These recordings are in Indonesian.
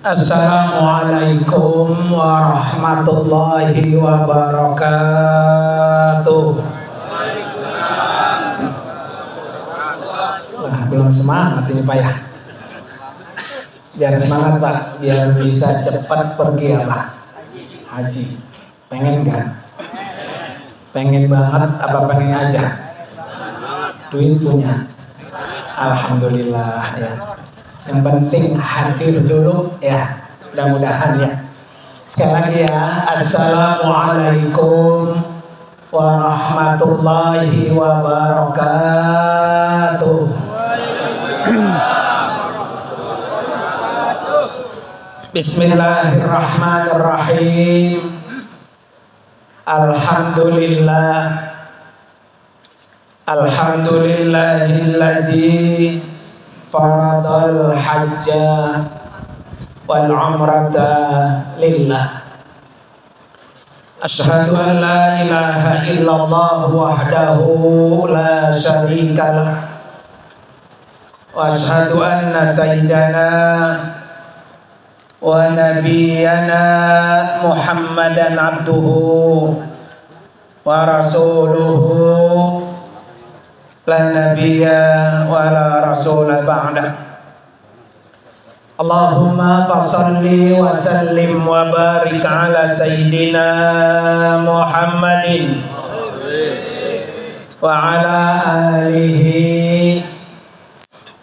Assalamualaikum warahmatullahi wabarakatuh. Wah, belum semangat ini Pak ya. Biar semangat Pak, biar bisa cepat pergi apa? Haji. Pengen kan? Pengen banget apa pengen aja? Duit punya. Alhamdulillah ya. Yang penting hadir dulu ya, mudah-mudahan ya. Sekali lagi ya, Assalamualaikum warahmatullahi wabarakatuh. Bismillahirrahmanirrahim. Alhamdulillah. Alhamdulillahilladzi faradal hajja wal umrata lillah. Asyhadu an la ilaha illallah wahdahu la syarikalah wa asyhadu anna sayyidana wa nabiyyana Muhammadan abduhu wa rasuluhu la nabiyya wa la rasula ba'dah. Allahumma fassalli wa sallim wa barik ala sayyidina Muhammadin wa ala alihi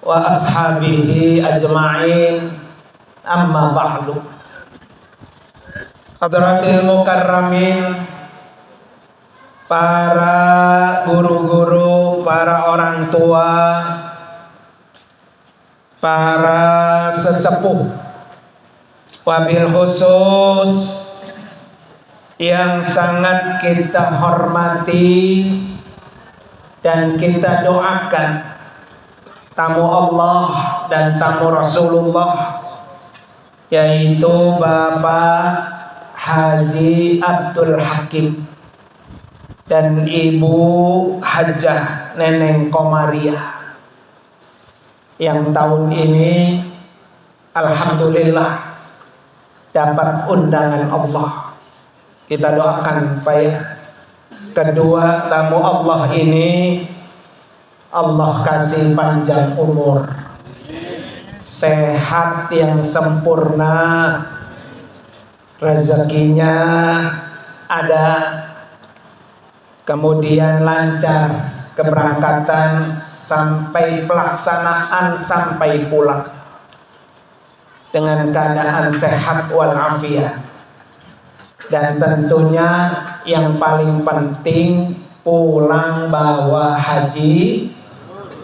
wa ashabihi ajma'in, amma ba'du. Hadratil mukarramin, para guru-guru, para orang tua, para sesepuh, wabil khusus yang sangat kita hormati dan kita doakan, tamu Allah dan tamu Rasulullah, yaitu Bapak Haji Abdul Hakim dan Ibu Hajjah Neneng Komariah, yang tahun ini alhamdulillah dapat undangan Allah. Kita doakan supaya kedua tamu Allah ini Allah kasih panjang umur, sehat yang sempurna, rezekinya ada, kemudian lancar keberangkatan sampai pelaksanaan sampai pulang dengan keadaan sehat walafiat, dan tentunya yang paling penting pulang bawa haji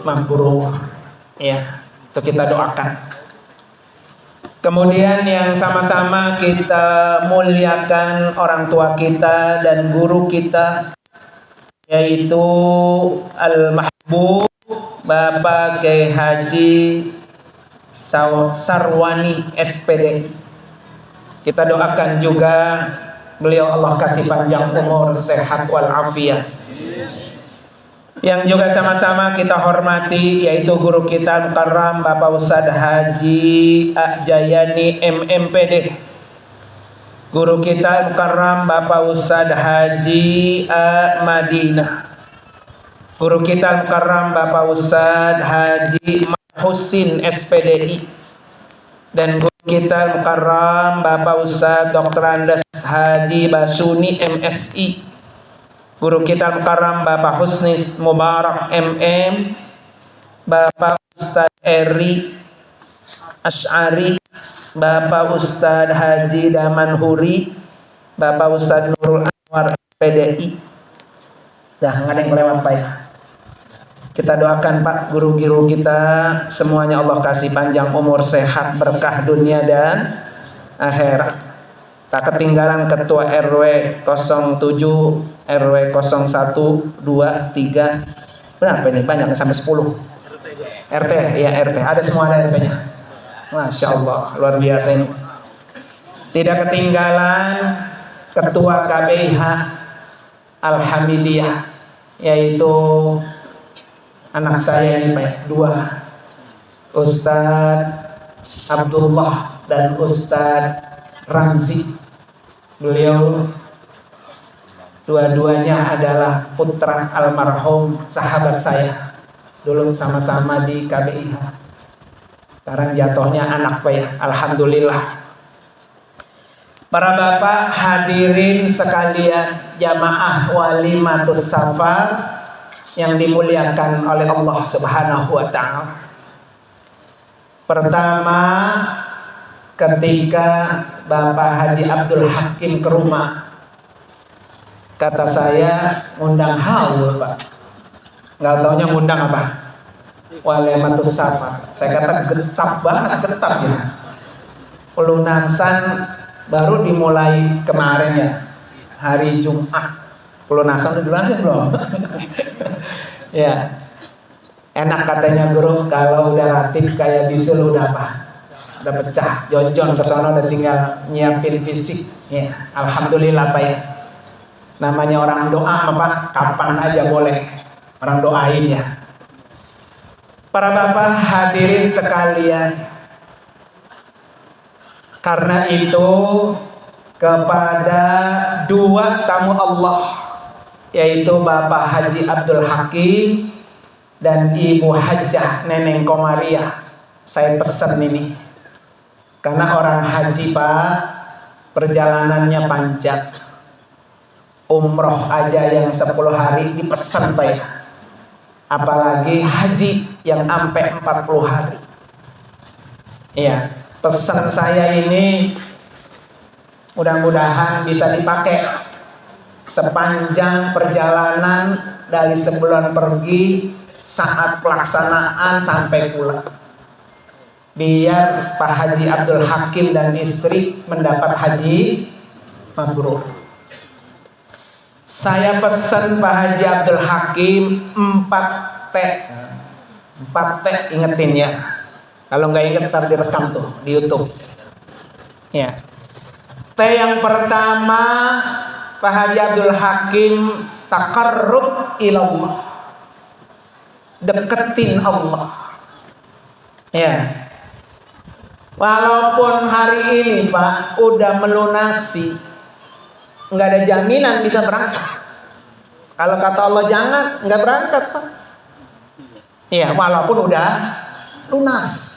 mabrur ya, itu kita doakan. Kemudian yang sama-sama kita muliakan orang tua kita dan guru kita, yaitu Al-Mahbub Bapak Kiai Haji Sarwani SPD. Kita doakan juga beliau Allah kasih panjang umur, sehat walafiat. Yang juga sama-sama kita hormati yaitu guru kita Mukarram Bapak Ustadz Haji Jayani MMPD, guru kita Mukarram Bapak Ustadz Haji Madinah, guru kita Mukarram Bapak Ustadz Haji Husin SPDI, dan guru kita Mukarram Bapak Ustadz Dr. Andes Haji Basuni MSI, guru kita Mukarram Bapak Husni Mubarak MM, Bapak Ustadz Eri Asy'ari, Bapak Ustadz Haji Damanhuri, Bapak Ustadz Nurul Anwar PDI. Dah nggak ada yang lewat Pak ya. Kita doakan Pak guru-guru kita semuanya Allah kasih panjang umur, sehat, berkah dunia dan akhirat. Tak ketinggalan Ketua RW 07, RW 01, 2, 3. Berapa ini? Banyak sampai 10. RT ya, RT. Ada semua, ada RT-nya. Masya Allah, luar biasa ini. Tidak ketinggalan Ketua KBH Alhamidiyah, yaitu anak saya ini Pak, dua, Ustadz Abdullah dan Ustadz Ramzi. Beliau dua-duanya adalah putra almarhum sahabat saya. Dulu sama-sama di KBIH. Sekarang jatuhnya anak Pak ya. Alhamdulillah. Para bapak hadirin sekalian, jamaah walimatus safar yang dimuliakan oleh Allah Subhanahu wa taala. Pertama, ketika Bapak Haji Abdul Hakim ke rumah, kata saya ngundang haul Pak. Nggak taunya ngundang apa? Walimatus safar. Saya kata getap banget, getap ya. Pelunasan baru dimulai kemarin ya, hari Jumat. Pelunasan udah dilunasin belum? Ya, enak katanya guru kalau udah ratib kayak bisul udah apa? Udah pecah, jonjon ke sana udah tinggal nyiapin fisik. Ya, alhamdulillah Pak ya. Namanya orang doa apa? Kapan aja boleh orang doain ya. Para bapak hadirin sekalian, karena itu kepada dua tamu Allah, yaitu Bapak Haji Abdul Hakim dan Ibu Hajjah Neneng Komaria, saya pesan ini. Karena orang haji Pak, perjalanannya panjang. Umroh aja yang 10 hari dipesan Pak ya. Apalagi haji yang sampai 40 hari. Iya. Pesan saya ini mudah-mudahan bisa dipakai sepanjang perjalanan dari sebelum pergi, saat pelaksanaan sampai pulang. Biar Pak Haji Abdul Hakim dan istri mendapat haji mabrur. Saya pesan Pak Haji Abdul Hakim 4 T. 4 T ingetin ya. Kalau nggak inget ntar direkam tuh di YouTube. Ya. T yang pertama, Pak Haji Abdul Hakim taqarrub ilallah. Deketin Allah. Ya. Walaupun hari ini Pak udah melunasi, nggak ada jaminan bisa berangkat. Kalau kata Allah jangan, nggak berangkat Pak. Ya, walaupun udah lunas.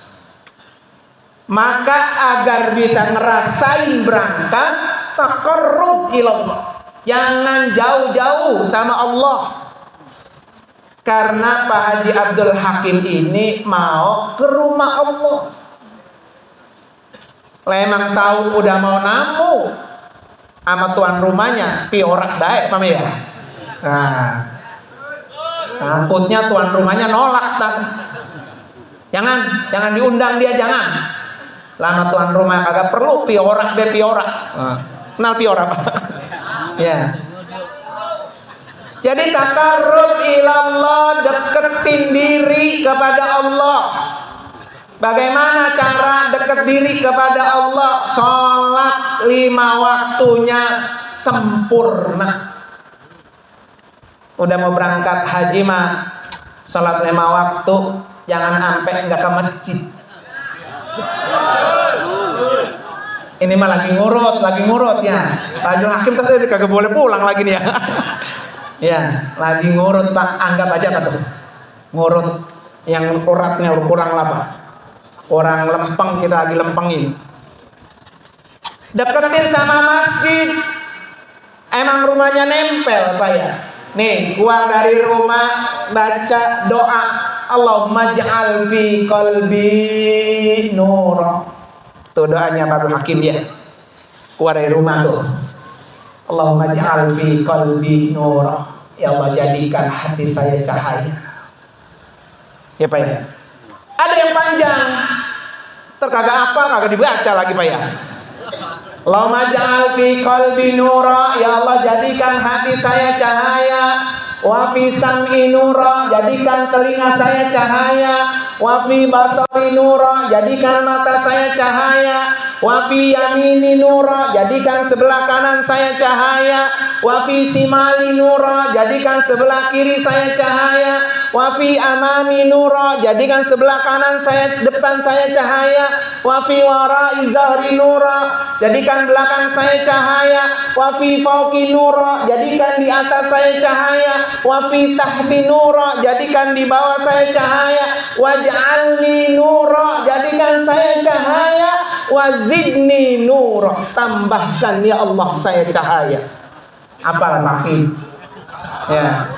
Maka agar bisa ngerasain berangkat, taqarrub ilallah. Jangan jauh-jauh sama Allah. Karena Pak Haji Abdul Hakim ini mau ke rumah Allah. Lemang tahu udah mau namu sama tuan rumahnya, piorak baik Pak ya. Nah, takutnya tuan rumahnya nolak tak. Jangan diundang dia, jangan. Lama tuan rumah kagak perlu piorak be piorak. Kenal piorak Pak? Ya. Jadi taqarrub ilallah, deketin diri kepada Allah. Bagaimana cara deket diri kepada Allah? Sholat 5 waktunya sempurna. Udah mau berangkat haji mah sholat 5 waktu, jangan sampai nggak ke masjid. Ini mah lagi ngurut ya. Haji Hakim tadi kagak boleh pulang lagi nih ya. Ya, lagi ngurut Pak, anggap aja Pak tuh. Ngurut yang uratnya kurang lah Pak. Orang lempeng kita lagi lempengin. Deketin sama masjid. Emang rumahnya nempel Pak ya. Nih, keluar dari rumah baca doa, Allahumma ja'al fi qalbi nura. Tuh doanya Pak Hakim ya. Keluar dari rumah tuh. Allahumma ja'al fi qalbi nura. Ya Allah, jadikan hati saya cahaya. Ya Pak ya. Ada yang panjang. Terkagak apa, kagak dibaca lagi Pak ya. Allahumma ja'al fi qalbi nura. Ya Allah, jadikan hati saya cahaya. Wa fi sam'i nura, jadikan telinga saya cahaya. Wa fi basari nura, jadikan mata saya cahaya. Wa fi yamini nura, jadikan sebelah kanan saya cahaya. Wa fi simali nura, jadikan sebelah kiri saya cahaya. Wa fi amami nura, jadikan sebelah kanan saya, depan saya cahaya. Wa fi wara'i zahri nura, jadikan belakang saya cahaya. Wa fi fauqi nura, jadikan di atas saya cahaya. Wa fi tahti nura, jadikan di bawah saya cahaya. Waj'alni nura, jadikan saya cahaya. Wazidni nura, tambahkan ya Allah saya cahaya. Apa lagi? Ya.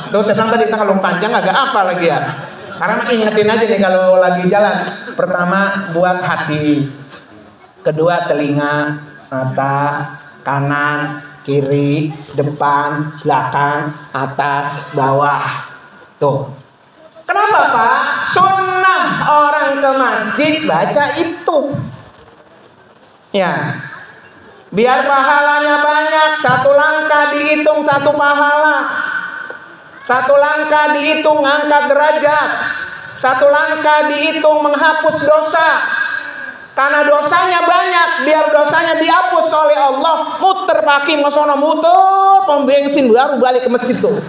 Tuh saya tadi kalau panjang agak apa lagi ya? Karena ingetin aja nih kalau lagi jalan. Pertama buat hati, kedua telinga, mata, kanan, kiri, depan, belakang, atas, bawah. Tuh. Kenapa Pak? Sunnah orang ke masjid baca itu. Ya. Biar pahalanya banyak, satu langkah dihitung satu pahala. Satu langkah dihitung angkat derajat. Satu langkah dihitung menghapus dosa. Karena dosanya banyak, biar dosanya dihapus oleh Allah, muter kaki masono, muter pom bensin baru balik ke masjid tuh.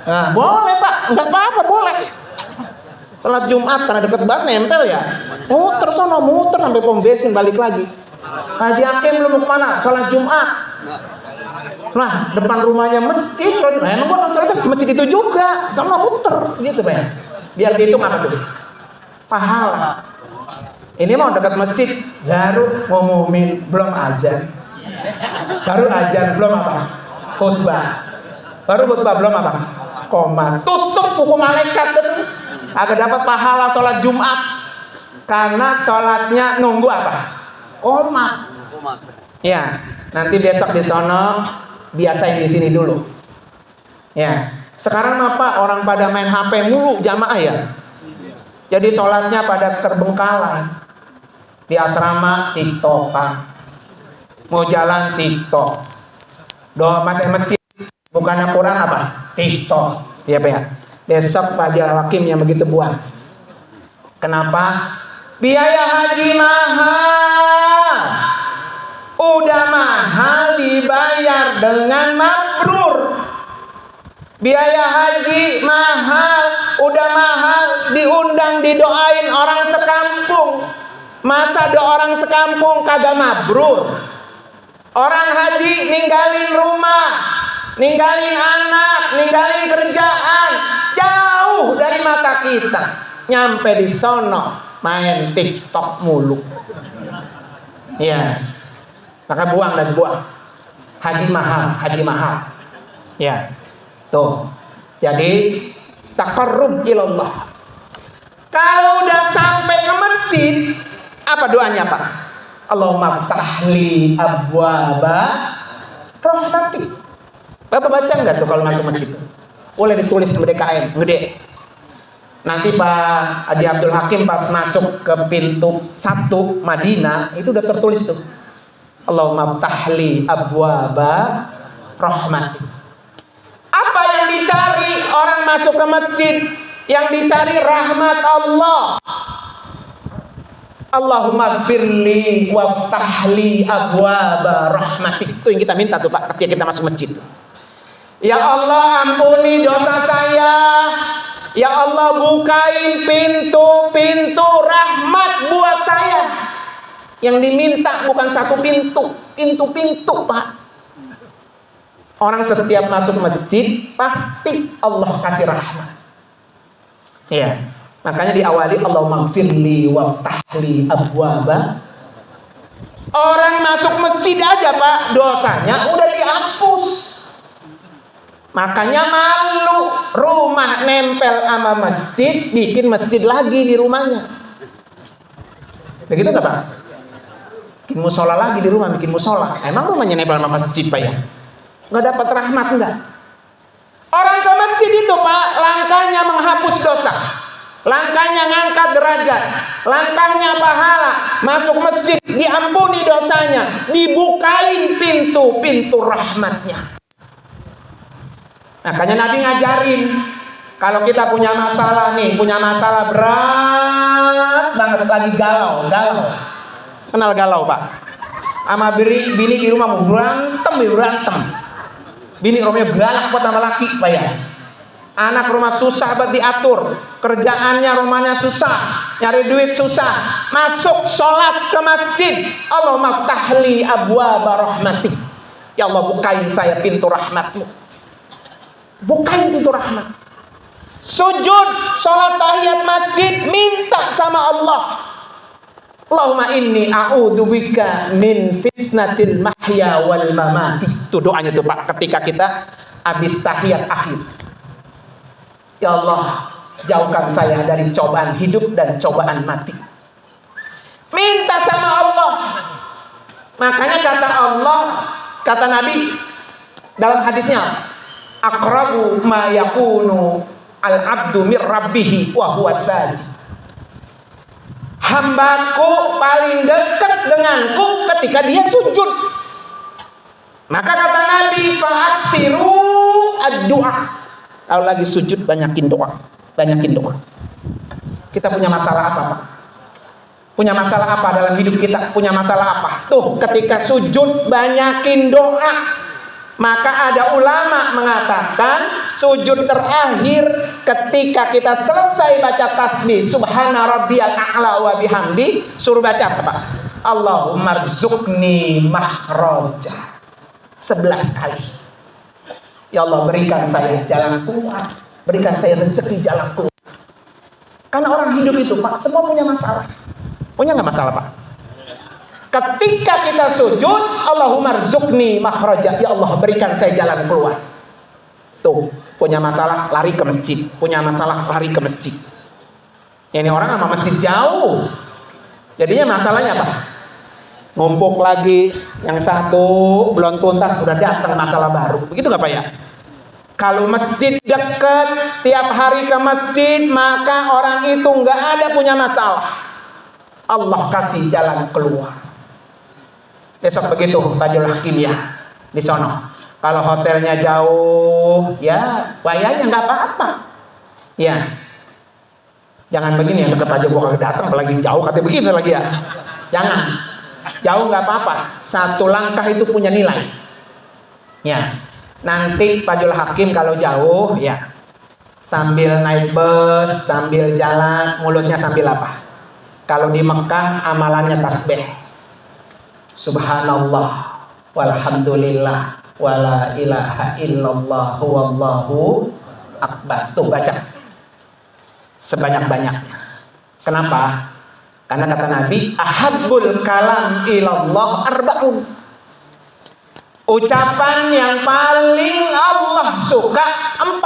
Nah, boleh Pak, nggak apa-apa, boleh. Salat Jumat karena deket banget nempel ya. Muter sono, muter sampai pom bensin balik lagi. Haji Hakim lu mau kemana? Salat Jumat. Nah, depan rumahnya masjid. Nah, emang gua kan salat ke masjid itu juga, sama muter gitu Pak. Biar dihitung apa tuh? Pahala. Ini mau dekat masjid, baru ngumumin, belum ajan. Baru ajan, belum apa? Khutbah. Baru khutbah, belum apa? Koma. Tutup buku malaikat. Agar dapat pahala sholat Jumat. Karena sholatnya nunggu apa? Koma. Ya, nanti besok di sono, biasain di sini dulu. Ya, sekarang apa? Orang pada main HP mulu jamaah ya. Jadi sholatnya pada terbengkalai. Di asrama TikTokan, mau jalan TikTok, doa mati masjid bukannya Quran apa? TikTok, ya Pak ya. Besok Pak Hakim yang begitu buat. Kenapa? Biaya haji mahal, udah mahal dibayar dengan mabrur. Biaya haji mahal, udah mahal diundang didoain orang sekampung. Masa ada orang sekampung kagak mabrur? Orang haji ninggalin rumah, ninggalin anak, ninggalin kerjaan, jauh dari mata kita. Nyampe di sono main TikTok mulu. Ya, maka buang dan buang. Haji mahal, haji mahal. Ya, tuh. Jadi taqarrub ilallah. Kalau udah sampai ke masjid, apa doanya Pak? Allahumma ftahli abwaba rahmatik. Bapak baca nggak tuh kalau masuk masjid? Boleh ditulis di DKM gede. Nanti Pak Haji Abdul Hakim pas masuk ke pintu 1 Madinah itu udah tertulis tuh. Allahumma ftahli abwaba rahmatik. Apa yang dicari orang masuk ke masjid? Yang dicari rahmat Allah. Allahumma gfirli waftahli abwaba rahmatik. Itu yang kita minta tuh Pak ketika kita masuk masjid. Ya Allah ampuni dosa saya. Ya Allah bukain pintu-pintu rahmat buat saya. Yang diminta bukan satu pintu, pintu-pintu Pak. Orang setiap masuk masjid pasti Allah kasih rahmat. Ya. Makanya diawali Allahumma gfirli waftahli abwaba. Orang masuk masjid aja Pak, dosanya udah dihapus. Makanya malu rumah nempel sama masjid, bikin masjid lagi di rumahnya. Begitu nggak Pak? Bikin musola lagi di rumah, bikin musola. Emang rumahnya nempel sama masjid Pak ya? Nggak dapat rahmat nggak? Orang ke masjid itu Pak, langkahnya menghapus dosa. Langkahnya ngangkat derajat, langkahnya pahala, masuk masjid diampuni dosanya, dibukain pintu-pintu rahmatnya. Makanya Nabi ngajarin, kalau kita punya masalah nih, punya masalah berat banget, lagi galau. Kenal galau Pak? Ama bini di rumah mau berantem. Bini rumahnya galak buat sama laki, Pak ya. Anak rumah susah buat diatur, kerjaannya rumahnya susah, nyari duit susah, masuk sholat ke masjid, Allahumma ftahli abwaaba rahmatik, ya Allah bukain saya pintu rahmatmu, bukain pintu rahmat. Sujud sholat tahiyat masjid, minta sama Allah, Allahumma inni a'udzubika min fitnatil mahya wal mamati. Itu doanya tuh Pak ketika kita habis tahiyat akhir. Ya Allah, jauhkan saya dari cobaan hidup dan cobaan mati. Minta sama Allah. Makanya kata Allah, kata Nabi dalam hadisnya, aqrabu ma yakunu al-abdu mir rabbih wa huwa sajid. Hambaku paling dekat denganku ketika dia sujud. Maka kata Nabi, fa'aksiru ad-du'a. Kalau lagi sujud banyakin doa. Kita punya masalah apa, Pak? Punya masalah apa dalam hidup kita? Punya masalah apa? Tuh, ketika sujud banyakin doa. Maka ada ulama mengatakan sujud terakhir ketika kita selesai baca tasbih subhana rabbiyal a'la wa bihamdi, suruh baca apa, Pak? Allahumma rzuqni makhraja 11 kali. Ya Allah, berikan saya jalan keluar, berikan saya rezeki jalan keluar. Karena orang hidup itu, Pak, semua punya masalah. Punya nggak masalah, Pak? Ketika kita sujud, Allahumma rzuqni makhraja, ya Allah berikan saya jalan keluar. Tuh, punya masalah lari ke masjid, punya masalah lari ke masjid. Ini orang sama masjid jauh. Jadinya masalahnya apa? Ngumpuk lagi, yang satu belum tuntas sudah datang masalah baru. Begitu nggak Pak ya? Kalau masjid dekat, tiap hari ke masjid, maka orang itu nggak ada punya masalah. Allah kasih jalan keluar. Besok begitu Bajul Hakim ya di sono. Kalau hotelnya jauh, ya bayarnya nggak apa-apa. Ya, jangan begini yang dekat aja gua datang, apalagi jauh katanya begitu lagi ya. Jangan, jauh nggak apa-apa. Satu langkah itu punya nilai. Ya, nanti Bajul Hakim kalau jauh, ya sambil naik bus, sambil jalan, mulutnya sambil apa? Kalau di Mekah amalannya tasbih. Subhanallah walhamdulillah wala ilaha illallah wallahu akbar. Tuh baca sebanyak-banyaknya. Kenapa? Karena kata Nabi, ahabbul kalam ilallah arba'un. Ucapan yang paling Allah suka 4.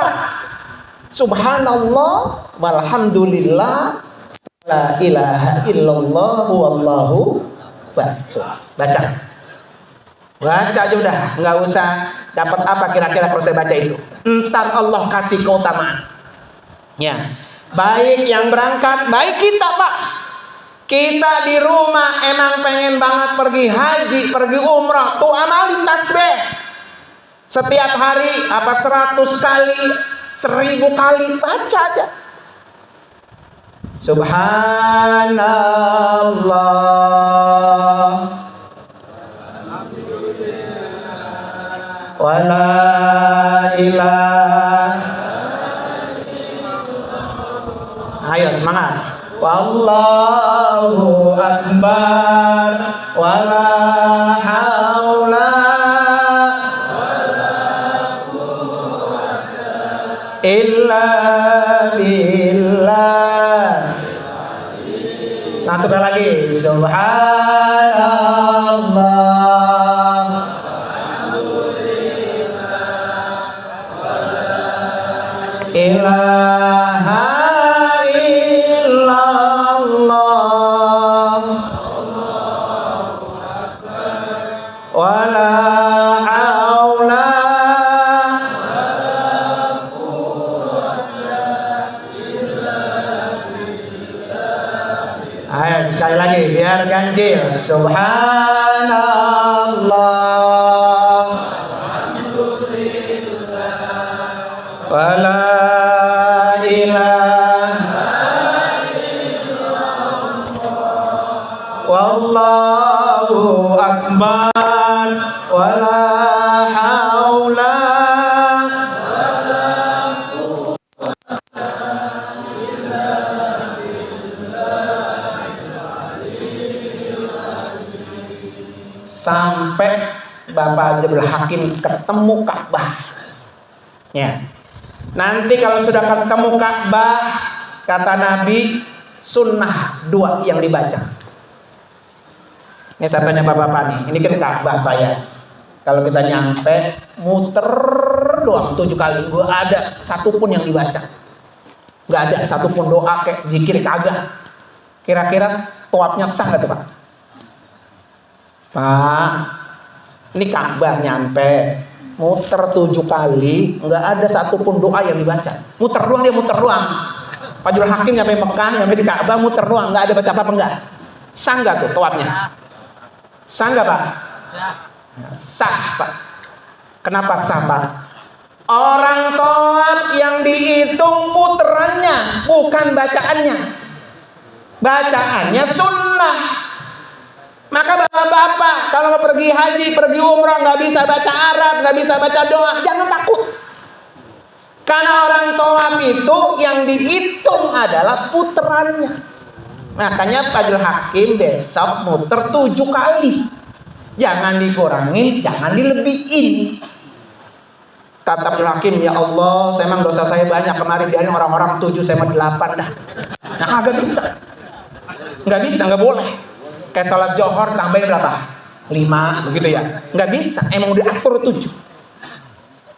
Subhanallah walhamdulillah la ilaha illallah wallahu akbar. Baca aja udah, nggak usah dapat apa kira-kira kalau saya baca itu. Entar Allah kasih keutamaan. Ya, baik yang berangkat, baik kita Pak. Kita di rumah emang pengen banget pergi haji, pergi umrah, tuh amalin tasbih. Setiap hari apa 100 kali, 1000 kali baca aja. Subhanallah wala ilaha. Ayo semangat. Wallahu akbar wala haula illa billah. Satu kali lagi. Subhanallah ilaha illallah wala haula. Ayo sekali lagi biar ganjil. Subhanallah wala wallahu akbar wala haula sampai Bapak Abdul Hakim ketemu Ka'bah. Ya. Nanti kalau sudah ketemu Ka'bah, kata Nabi, sunnah 2 yang dibaca. Ini saya tanya Bapak-bapak nih, ini kan Ka'bah Pak ya. Kalau kita nyampe, muter doang 7 kali, gak ada satupun yang dibaca. Gak ada satupun doa kayak zikir kagak. Kira-kira tawafnya sah gak tuh Pak? Pak, ini Ka'bah nyampe, muter 7 kali, nggak ada satupun doa yang dibaca. Muter doang, dia muter doang. Pak Abdul Hakim nyampe Mekah, nyampe di Ka'bah, muter doang, nggak ada baca apa enggak. Sah nggak tuh tawafnya? Sah nggak Pak? Sah Pak. Kenapa sah Pak? Orang tawaf yang dihitung puterannya, bukan bacaannya. Bacaannya sunnah. Maka bapak-bapak kalau mau pergi haji, pergi umrah, nggak bisa baca Arab, nggak bisa baca doa, jangan takut. Karena orang tawaf itu yang dihitung adalah puterannya. Makanya Pak Abdul Hakim besok muter 7 kali. Jangan dikurangin, jangan dilebihin. Kata Abdul Hakim, ya Allah, saya emang dosa saya banyak, kemarin biarin orang-orang 7, saya mau 8 dah. Nah, agak bisa. Nggak bisa, nggak boleh. Kayak salat Johor tambahin berapa? 5 begitu ya. Nggak bisa, emang udah atur 7.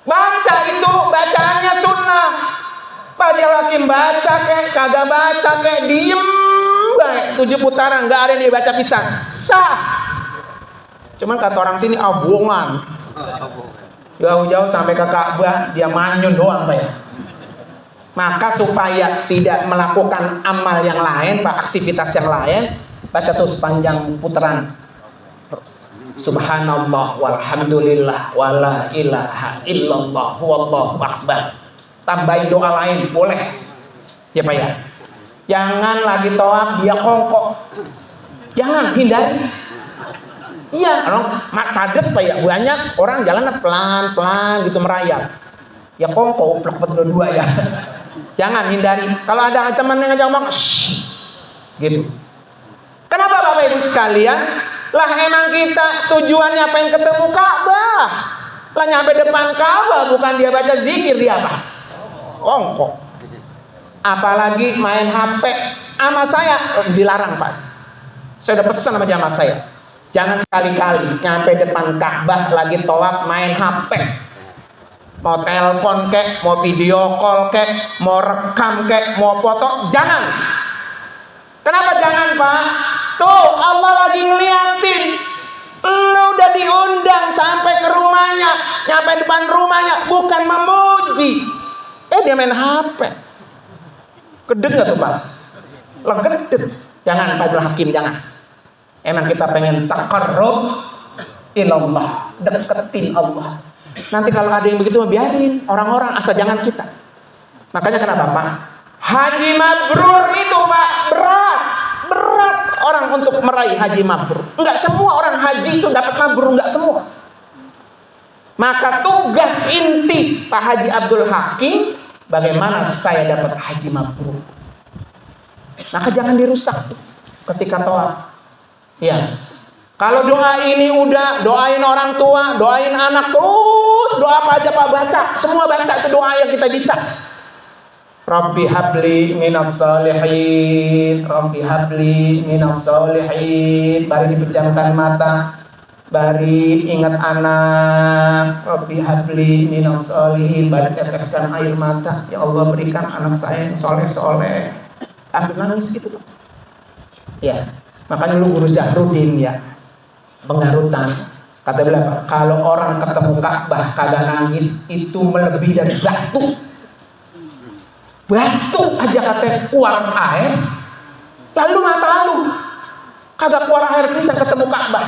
Baca itu, bacaannya sunnah. Pak Abdul Hakim baca kayak kagak baca kayak diem baik 7 putaran, nggak ada yang dibaca pisang. Sah. Cuman kata orang sini bohongan. Jauh-jauh sampai ke Ka'bah dia manyun doang Pak ya. Maka supaya tidak melakukan amal yang lain, Pak, aktivitas yang lain, baca tuh sepanjang putaran. Subhanallah walhamdulillah wala ilaha illallah wallahu akbar. Tambahin doa lain boleh. Ya Pak ya. Jangan lagi tawaf dia kongkok. Jangan, hindari. Iya, orang padat Pak ya. Banyak orang jalan pelan-pelan gitu merayap. Ya kongkok plek dua ya. Jangan, hindari. Kalau ada teman yang ngajak ngomong, gitu. Kenapa Bapak Ibu sekalian? Lah emang kita tujuannya pengen ketemu Ka'bah. Lah nyampe depan Ka'bah bukan dia baca zikir, dia apa? Kongkok. Apalagi main HP. Sama saya dilarang Pak. Saya udah pesan sama jamaah saya. Jangan sekali-kali nyampe depan Ka'bah lagi tawaf main HP. Mau telepon kek, mau video call kek, mau rekam kek, mau foto, jangan. Kenapa jangan Pak? Tuh Allah lagi ngeliatin. Lu udah diundang sampai ke rumahnya, nyampe depan rumahnya, bukan memuji. Dia main HP. Gedeg gak tuh Pak? Legedeg. Jangan Pak Abdul Hakim, jangan. Emang kita pengen taqarrub ilallah, deketin Allah. Nanti kalau ada yang begitu biarin orang-orang, asal jangan kita. Makanya kenapa Pak? Haji mabrur itu Pak berat orang untuk meraih haji mabrur. Enggak semua orang haji itu dapat mabrur, enggak semua. Maka tugas inti Pak Haji Abdul Hakim, bagaimana saya dapat haji mabrur. Maka jangan dirusak ketika tawaf. Ya. Kalau doa ini udah, doain orang tua, doain anak, terus doa apa aja Pak baca, semua baca itu doa yang kita bisa. Rabbi habli minas salihin, Rabbi habli minas salihin. Bari dipejamkan mata, bari ingat anak, Rabbi habli minas salihin. Bari teteskan air mata, ya Allah berikan anak saya yang soleh-soleh. Aku nangis gitu. Ya, makanya dulu Guru Zahrudin ya, pengarutan. Kata beliau, kalau orang ketemu Ka'bah kagak nangis itu melebihi dari batu. Batu aja katanya keluar air, lalu mata lu kagak keluar air bisa ketemu Ka'bah.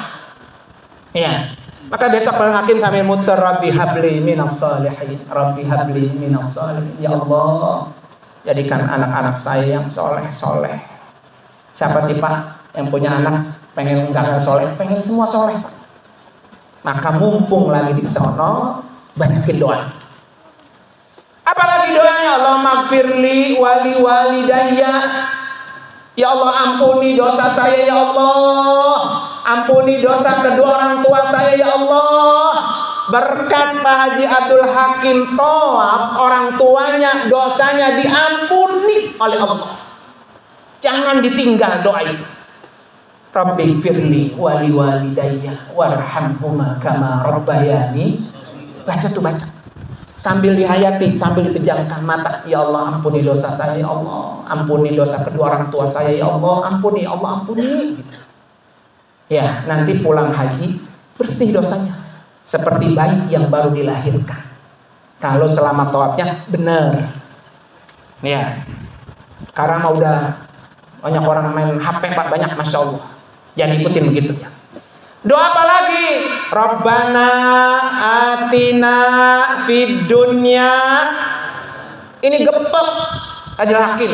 Ya, maka besok Pak Hakim sampai muter Rabbi habli minas salihin, Rabbi habli minas salihin. Ya Allah, jadikan anak-anak saya yang soleh-soleh. Siapa sih Pak yang punya anak pengen enggak soleh, pengen semua soleh. Maka mumpung lagi di sono, banyakin doa. Apalagi doanya, Allah magfirli wali walidayya. Ya Allah, ampuni dosa saya ya Allah. Ampuni dosa kedua orang tua saya ya Allah. Berkat Pak Haji Abdul Hakim Thoab, orang tuanya dosanya diampuni oleh Allah. Jangan ditinggal doa itu. Rabbi firli wali walidayya warhamhuma kama rabbayani. Baca tuh, baca. Sambil dihayati, sambil dipejamkan mata. Ya Allah, ampuni dosa saya ya Allah. Ampuni dosa kedua orang tua saya ya Allah. Ampuni, ya Allah, ampuni. Ya, nanti pulang haji bersih dosanya. Seperti bayi yang baru dilahirkan. Kalau selama tawafnya benar. Ya. Karena udah banyak orang main HP Pak, banyak, Masya Allah. Jangan ikutin begitu ya. Doa apa lagi? Rabbana atina fid dunya. Ini gepek Haji Hakim.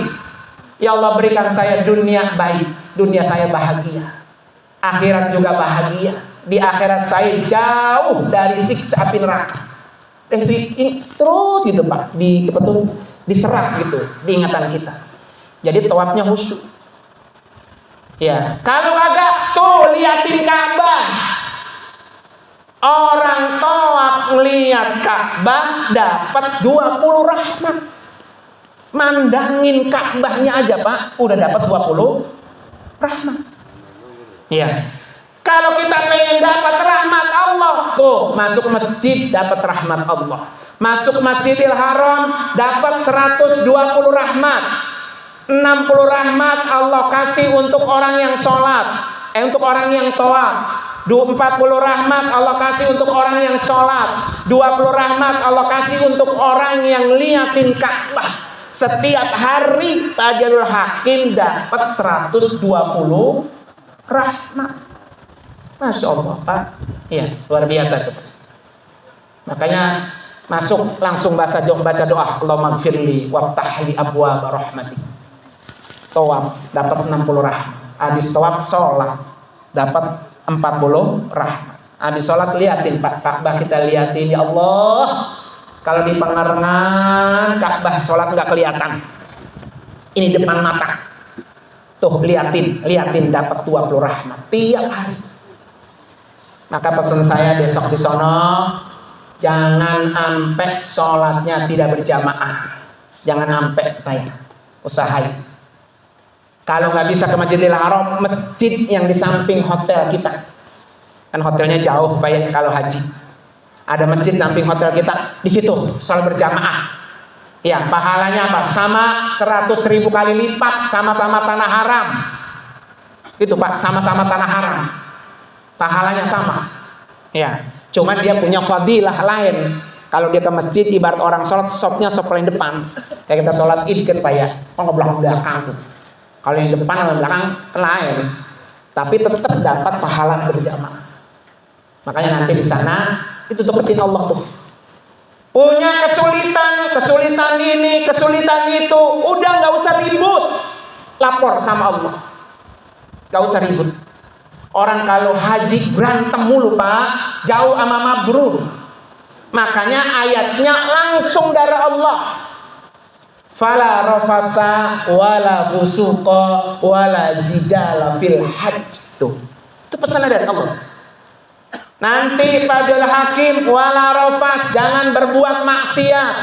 Ya Allah, berikan saya dunia baik, dunia saya bahagia, akhirat juga bahagia. Di akhirat saya jauh dari siksa api neraka. Terus gitu Pak, diserap gitu diingatan kita. Jadi tawafnya khusyuk. Ya, kalau agak tuh liatin Ka'bah. Orang tawaf ngeliat Ka'bah dapat 20 rahmat. Mandangin Ka'bahnya aja Pak, udah dapat 20 rahmat. Ya. Kalau kita pengen dapat rahmat Allah, tuh masuk masjid dapat rahmat Allah. Masuk Masjidil Haram dapat 120 rahmat. 60 rahmat Allah kasih untuk orang yang sholat, untuk orang yang tawaf. 40 rahmat Allah kasih untuk orang yang sholat. 20 rahmat Allah kasih untuk orang yang liatin Ka'bah. Setiap hari Tajul Hakim dapat 120 rahmat. Masya Allah Pak. Iya, luar biasa tuh. Makanya masuk langsung baca doa. Allahumma gfirli waftahli abwaab rahmatik. Tawaf dapat 60 rahmat. Habis tawaf sholat dapat 40 rahmat. Habis sholat liatin Pak Ka'bah, kita liatin ya Allah. Kalau di pengarengan Ka'bah sholat nggak kelihatan. Ini depan mata. Tuh liatin dapat 20 rahmat tiap hari. Maka pesan saya besok di sono, jangan sampai sholatnya tidak berjamaah. Jangan sampai kayak usahain. Kalau nggak bisa ke Masjidil Haram, masjid yang di samping hotel kita. Kan hotelnya jauh Pak kalau haji. Ada masjid samping hotel kita, di situ sholat berjamaah. Ya, pahalanya apa? Sama 100.000 kali lipat, sama-sama tanah haram. Itu Pak, sama-sama tanah haram. Pahalanya sama. Ya, cuman dia punya fadilah lain. Kalau dia ke masjid ibarat orang sholat, sopnya sop paling depan. Kayak kita sholat id kan Pak ya, belakang tuh. Kalau yang depan atau belakang lain, tapi tetap dapat pahala berjamaah. Makanya nanti di sana itu deketin Allah tuh. Punya kesulitan ini, kesulitan itu, udah nggak usah ribut, lapor sama Allah. Nggak usah ribut. Orang kalau haji berantem mulu Pak, jauh sama mabrur. Makanya ayatnya langsung dari Allah. Fala rafasa wala fusuqa wala jidala fil hajj. Tuh. Itu pesan dari Allah. Nanti Fajul Hakim wala rafas, jangan berbuat maksiat.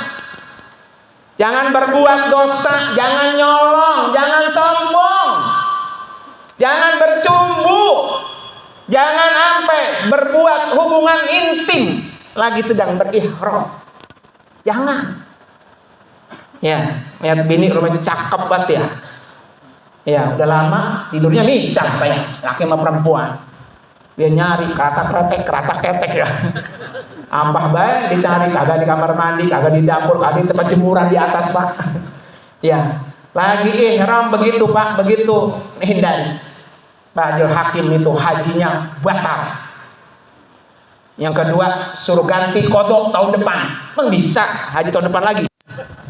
Jangan berbuat dosa, jangan nyolong, jangan sombong. Jangan bercumbu. Jangan sampai berbuat hubungan intim lagi sedang berihram. Jangan. Ya, lihat bini rumahnya cakep banget ya. Ya, udah lama tidurnya misah kayak laki sama perempuan. Dia nyari keratak ketek ya. Ambah baik dicari, kagak di kamar mandi, kagak di dapur, kagak di tempat jemuran di atas Pak. Ya, lagi ihram begitu Pak, begitu hindari. Fajul Hakim itu hajinya batal. Yang kedua suruh ganti kodok tahun depan. Emang bisa haji tahun depan lagi?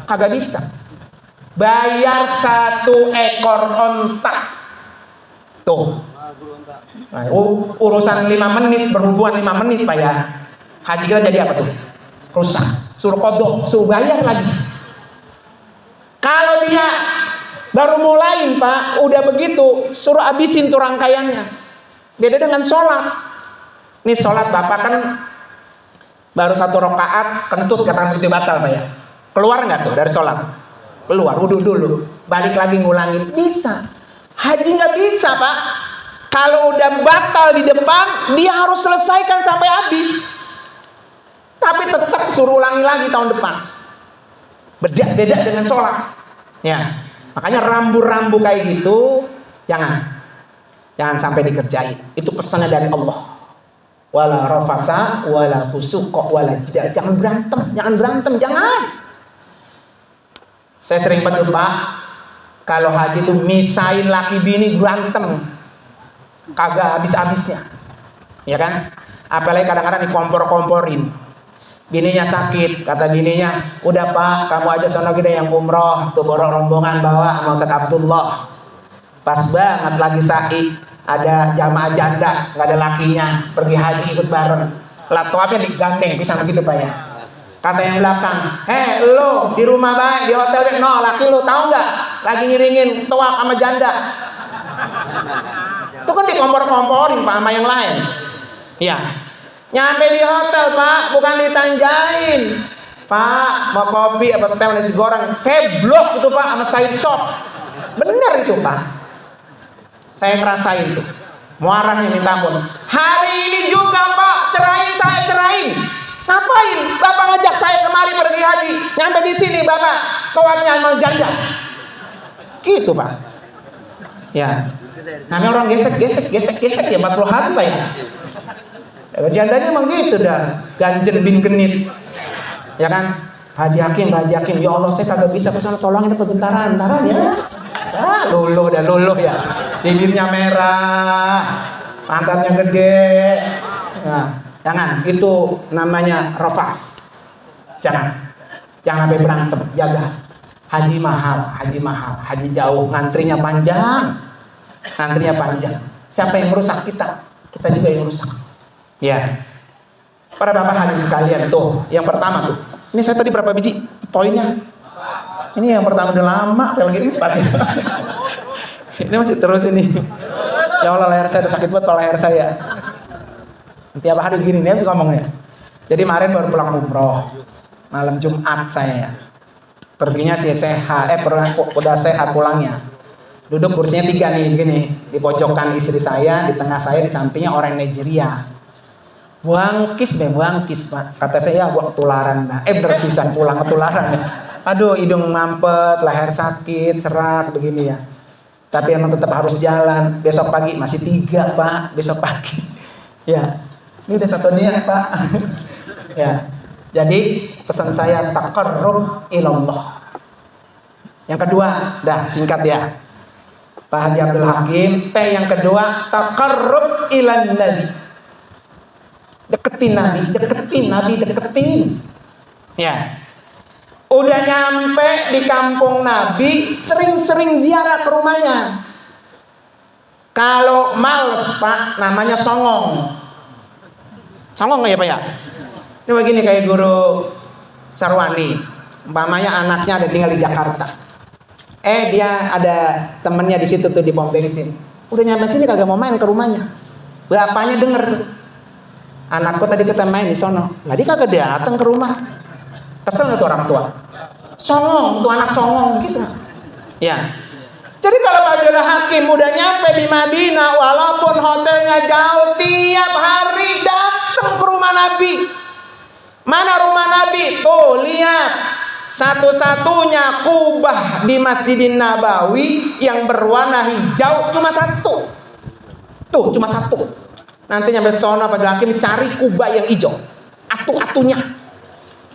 Kagak bisa. Bayar 1 ekor onta. Tuh, Nah, urusan 5 menit, berhubungan 5 menit Pak ya. Haji kita jadi apa tuh? Rusak. Suruh kodok, suruh bayar lagi. Kalau dia baru mulai Pak, udah begitu, suruh habisin tuh rangkaiannya. Beda dengan sholat. Nih sholat Bapak kan baru 1 rakaat, kentut katakan itu batal Pak ya. Keluar nggak tuh dari sholat? Keluar, wudhu dulu, balik lagi ngulangin. Bisa. Haji nggak bisa Pak. Kalau udah batal di depan, dia harus selesaikan sampai habis. Tapi tetap suruh ulangi lagi tahun depan. Beda dengan sholat. Ya, makanya rambu-rambu kayak gitu jangan sampai dikerjain. Itu pesannya dari Allah. Wala rafasa, wala fusuqa, wala jidal. Jangan berantem, jangan. Saya sering betul Pak, kalau haji itu misain laki bini berantem, kagak habis-habisnya, ya kan? Apalagi kadang-kadang dikompor-komporin. Bininya sakit, kata bininya, udah Pak, kamu aja sono gede yang umroh, tuh borong rombongan bawa sama Ustaz Abdullah. Pas banget lagi sa'i, ada jamaah janda, nggak ada lakinya, pergi haji ikut bareng. Laptopnya digandeng, bisa begitu Pak ya. Kata yang belakang, lo di rumah baik, di hotel, no, laki lo tahu nggak? Lagi ngiringin tuak sama janda. Itu kan dikompor-komporin Pak sama yang lain. Ya, nyampe di hotel Pak, bukan ditanjain. Pak, mau kopi apa teh nasi goreng, seblok itu Pak sama side shop. Bener itu Pak. Saya ngerasain tuh. Muaranya minta ampun. Hari ini juga Pak, saya cerain. Ngapain? Bapak ngajak saya kemari pergi haji. Nyampe di sini Bapak tuaknya mau janda. Gitu Pak. Ya. Namanya orang gesek ya 40 hari Pak ya. Jandanya emang gitu dah. Ganjen bin genit. Ya kan? Haji Hakim, ya Allah saya kagak bisa ke sana, tolongin bentaran ya. Ya, luluh ya. Bibirnya merah, pantatnya gede. Nah, jangan, itu namanya rafas. Jangan sampai berantem, jaga. Haji mahal, haji jauh, ngantrinya panjang. Siapa yang merusak kita? Kita juga yang merusak. Ya. Para bapak haji sekalian tuh, yang pertama tuh. Ini saya tadi berapa biji poinnya? Ini yang pertama udah lama, kalau gini Pak. Ini masih terus ini. Ya Allah, leher saya udah sakit banget kalau leher saya. Tiap hari gini nih ngomongnya. Jadi kemarin baru pulang umroh. Malam Jumat saya ya. Perginya sih sehat, udah sehat pulangnya. Duduk kursinya 3 nih gini, di pojokan istri saya, di tengah saya, di sampingnya orang Nigeria. Buangkis Pak. Kata saya gua ketularan dah. Berpisan pulang ketularan. Aduh, hidung mampet, leher sakit, serak begini ya. Tapi emang tetap harus jalan. Besok pagi masih 3 Pak, besok pagi. Ya. Ini udah 1 niat Pak. Ya. Jadi pesan saya taqarrub ilallah. Yang kedua, dah singkat ya. Pak Haji Abdul Hakim, yang kedua taqarrub ilan nabi. Deketin Nabi. Ya. Udah nyampe di kampung Nabi, sering-sering ziarah ke rumahnya. Kalau males Pak, namanya songong. Songong ya Pak ya? Ini begini kayak guru Sarwani. Umpamanya anaknya ada tinggal di Jakarta. Dia ada temennya di situ tuh di pom bensin. Udah nyampe sini kagak mau main ke rumahnya. Bapaknya denger tuh. Anakku tadi kita main di sono. Nah dia kagak datang ke rumah. Kesel nggak tuh orang tua? Songong, tuh anak songong gitu. Ya. Jadi kalau Pak Abdul Hakim udah nyampe di Madinah, walaupun hotelnya jauh, tiap hari datang ke rumah Nabi. Mana rumah Nabi? Tuh lihat, satu-satunya kubah di Masjidin Nabawi yang berwarna hijau cuma 1. Tuh cuma 1. Nanti nyampe sono Pak Abdul Hakim cari kubah yang hijau, atu-atunya.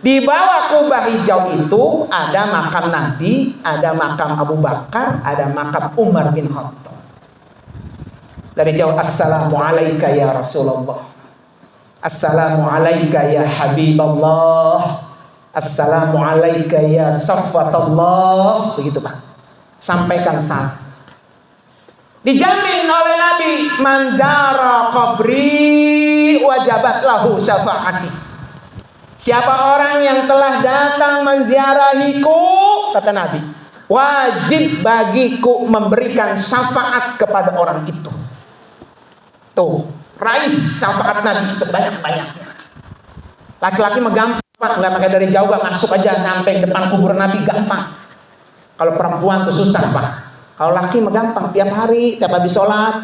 Di bawah kubah hijau itu ada makam Nabi, ada makam Abu Bakar, ada makam Umar bin Khattab. Dari jauh, Assalamualaikum ya Rasulullah, Assalamualaikum ya Habiballah, Assalamualaikum ya Safatullah. Begitu Pak. Sampaikan salam. Dijamin oleh Nabi, man zara qabri wajabat lahu syafaati. Siapa orang yang telah datang menziarahiku, kata Nabi, wajib bagiku memberikan syafaat kepada orang itu. Tuh, raih syafaat Nabi sebanyak-banyaknya. Laki-laki mah gampang, nggak pakai dari jauh, gak masuk aja sampai depan kubur Nabi, gampang. Kalau perempuan tuh susah, Pak. Kalau laki mah gampang, tiap hari, tiap habis sholat,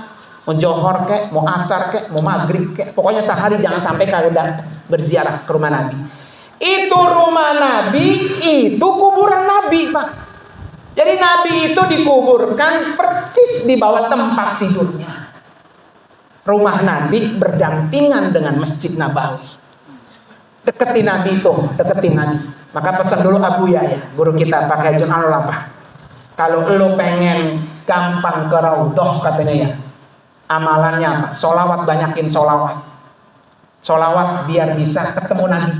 mau johor kek, mau asar kek, mau maghrib kek, pokoknya sehari jangan sampai kagak datang berziarah ke rumah Nabi. Itu rumah Nabi, itu kuburan Nabi, Pak. Jadi Nabi itu dikuburkan persis di bawah tempat tidurnya. Rumah Nabi berdampingan dengan Masjid Nabawi. Deketin Nabi itu, deketin Nabi. Maka pesan dulu Abu Yahya, guru kita Pak Hajun Al-Lapah. Kalau lo pengen gampang ke Raudhah, katanya ya, amalannya apa? Sholawat, banyakin sholawat. Sholawat biar bisa ketemu Nabi.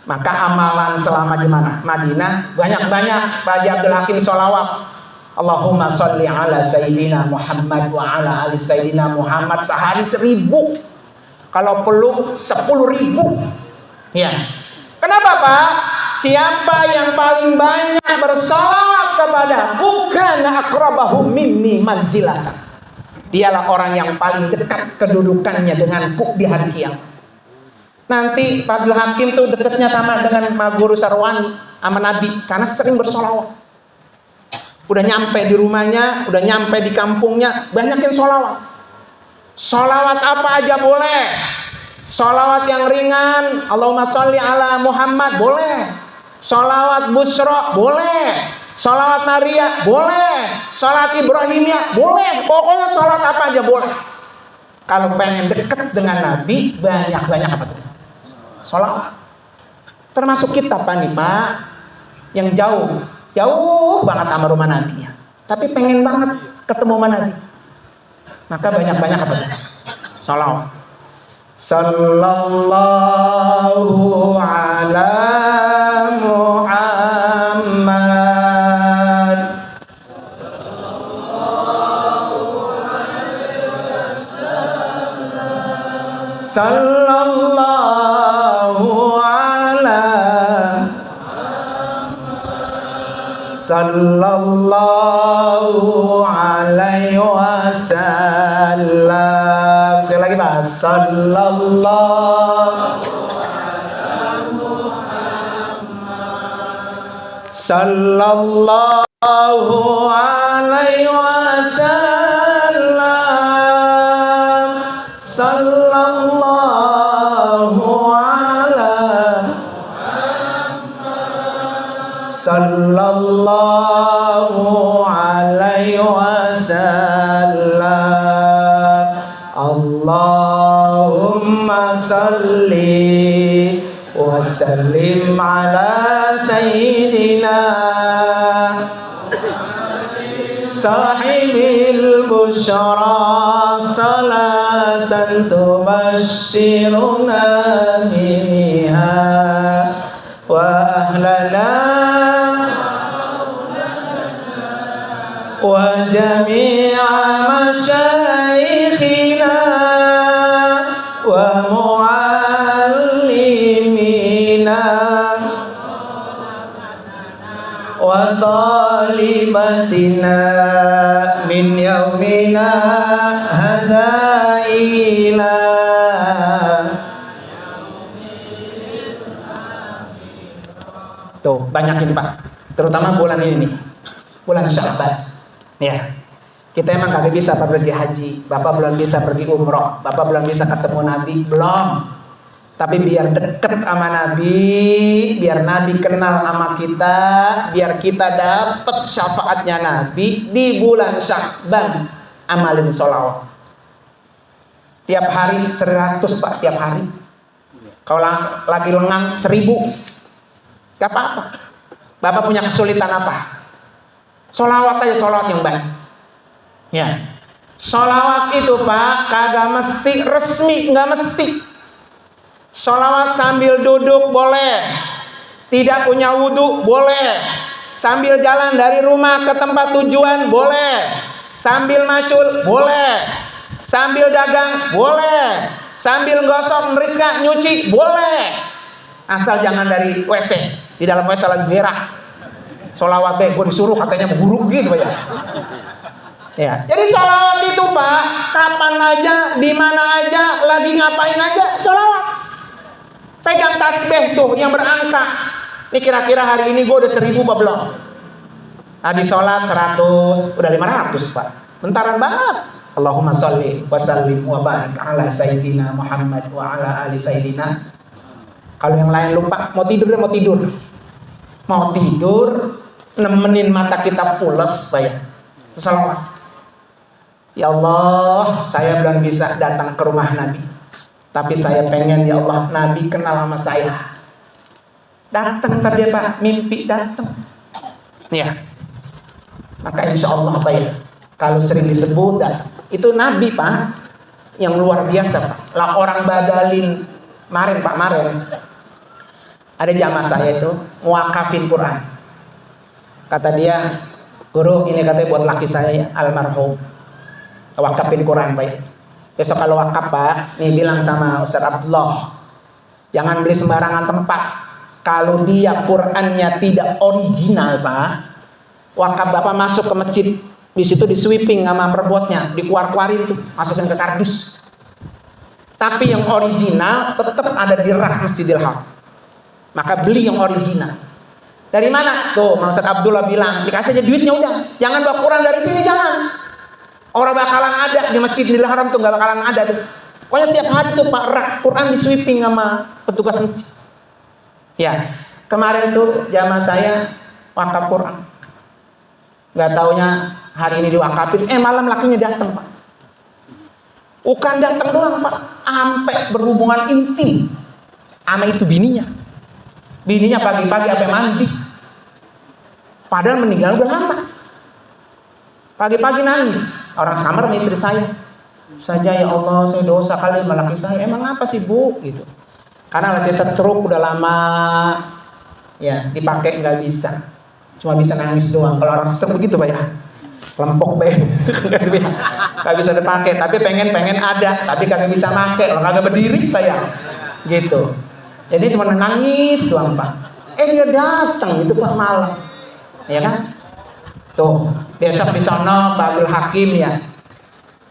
Maka amalan selama di mana? Madinah, banyak-banyak Pak Haji Abdul Hakim sholawat. Allahumma sholli ala Sayyidina Muhammad wa ala ali Sayyidina Muhammad, sehari 1000. Kalau peluk 10.000. Ya. Kenapa, Pak? Siapa yang paling banyak bersalawat kepadaku, kana akrabahu minni manzilatan. Dialah orang yang paling dekat kedudukannya denganku di hari kiamat. Nanti Pak Abdul Hakim tuh dekatnya sama dengan Guru Sarwani sama Nabi karena sering bersolawat. Udah nyampe di rumahnya, udah nyampe di kampungnya, banyakin solawat. Solawat apa aja boleh. Solawat yang ringan, Allahumma sholli ala Muhammad, boleh. Solawat busro, boleh. Solawat nariyah, boleh. Solawat Ibrahimiyah, boleh. Pokoknya solawat apa aja boleh. Kalau pengen dekat dengan Nabi, banyak-banyak apa tuh? Solawat. Termasuk kita, Pak nih, Pak, yang jauh banget sama rumah Nabi ya. Tapi pengen banget ketemu sama Nabi. Maka banyak-banyak apa tuh? Solawat. Sallallahu ala Muhammad. Sallallahu ala Sallallahu alaihi wasallam. Sekali lagi, Pak. Sallallahu Sallallahu alaihi wasallam. Sallallahu ala Sallallahu alaihi wasallam. Allahumma salli wa sallim ala sayyidina sahibil busyara salatan tubashshiruna biha wa ahlana wa jami'a masyayikhina wa muallimina wa talibatina min yaumina hadha ila. Tuh, banyakin, Pak. Terutama bulan ini nih, bulan Sya'ban. Ya, kita emang gak bisa pergi haji, Bapak belum bisa pergi umroh, Bapak belum bisa ketemu Nabi, belum. Tapi biar deket sama Nabi, biar Nabi kenal sama kita, biar kita dapat syafaatnya Nabi di bulan Sya'ban, amalin sholawat. Tiap hari 100, Pak, tiap hari. Kalau lagi lengang 1000, gak apa-apa. Bapak punya kesulitan apa? Sholawat aja, sholawat yang baik. Ya, sholawat itu, Pak, kagak mesti resmi, nggak mesti. Sholawat sambil duduk boleh, tidak punya wudhu boleh, sambil jalan dari rumah ke tempat tujuan boleh, Sambil macul boleh, sambil dagang boleh, sambil gosok meriska nyuci boleh, asal jangan dari WC. Di dalam WC lagi berak sholawat gue disuruh katanya guru gitu ya. Ya, jadi sholawat itu Pak, kapan aja, di mana aja, lagi ngapain aja sholawat. Pegang tasbih tuh yang berangka. Ini kira-kira hari ini gue udah 1000 apa belum? Habis sholat 100, udah 500 Pak. Bentaran banget. Allahumma sholli wa sallim wa barik ala sayyidina Muhammad wa ala ali sayyidina. Kalau yang lain lupa, mau tidur, mau tidur, nemenin mata kita pules saya. Sholawat. Ya Allah, saya belum bisa datang ke rumah Nabi, tapi saya pengen ya Allah Nabi kenal sama saya. Datang tadi Pak, mimpi datang. Ya. Maka insya Allah Pak ya, kalau sering disebut itu Nabi Pak, yang luar biasa Pak. Lah orang Badalin kemarin ada jamaah saya itu muakafin Quran. Kata dia, guru ini katanya buat laki saya ya, almarhum, wakafin Quran Pak. Besok kalau wakaf Pak, nih bilang sama Ustaz Abdullah, jangan beli sembarangan tempat. Kalau dia Qurannya tidak original Pak, wakaf Bapak masuk ke masjid, di situ di sweeping sama perbotnya, dikeluar-keluarin tuh, masukin ke kardus. Tapi yang original tetap ada di rak Masjidil Haram. Maka beli yang original. Dari mana? Tuh, Ustaz Abdullah bilang, dikasih aja duitnya udah. Jangan bawa Quran dari sini, jangan. Orang bakalan ada di Masjidil Haram tuh, nggak bakalan ada tuh. Pokoknya tiap hari tuh Pak rak Quran di sweeping sama petugas masjid. Ya, kemarin tuh jamaah saya wakaf Quran. Nggak taunya hari ini diwakafin, malam lakinya datang Pak. Bukan datang doang Pak, sampai berhubungan intim sama itu bininya. Bininya pagi-pagi sampai mandi, padahal meninggal udah lama. Pagi-pagi nangis, orang sekamar sama istri saya. Saja ya Allah, saya dosa kali sama laki saya. Emang apa sih Bu? Gitu. Karena masih stroke udah lama, ya dipakai nggak bisa. Cuma bisa nangis doang. Kalau orang stroke begitu Pak ya, lempok Pak, nggak bisa dipakai. Tapi pengen ada, tapi kagak bisa pakai. Kalau kagak berdiri Pak ya, gitu. Jadi cuma nangis doang Pak. Dia datang itu Pak malam, ya kan? Tuh besok di sana Pak Abdul Hakim ya.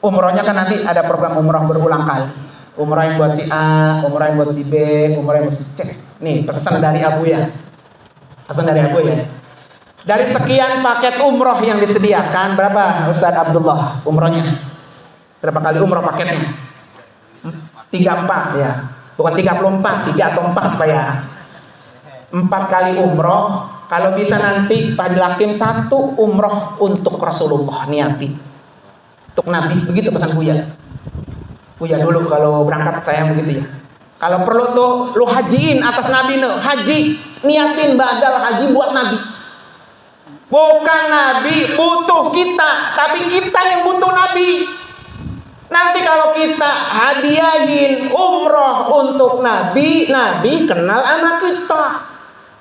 Umrohnya kan nanti ada program umroh berulang kali. Umroh yang buat si A, umroh yang buat si B, umroh yang buat si C. Nih pesan dari Abu ya. Dari sekian paket umroh yang disediakan, berapa Ustaz Abdullah umrohnya? Berapa kali umroh paketnya? 34 ya. Bukan 34, 3 atau 4 Pak ya. 4 kali umroh. Kalau bisa nanti Pak Hakim 1 umroh untuk Rasulullah niati. Untuk Nabi, begitu pesan Buya. Buya dulu kalau berangkat saya begitu ya. Kalau perlu tuh lu hajiin atas Nabi no. Haji, niatin badal haji buat Nabi. Bukan Nabi butuh kita, tapi kita yang butuh Nabi. Nanti kalau kita hadiahin umroh untuk Nabi, Nabi kenal sama kita.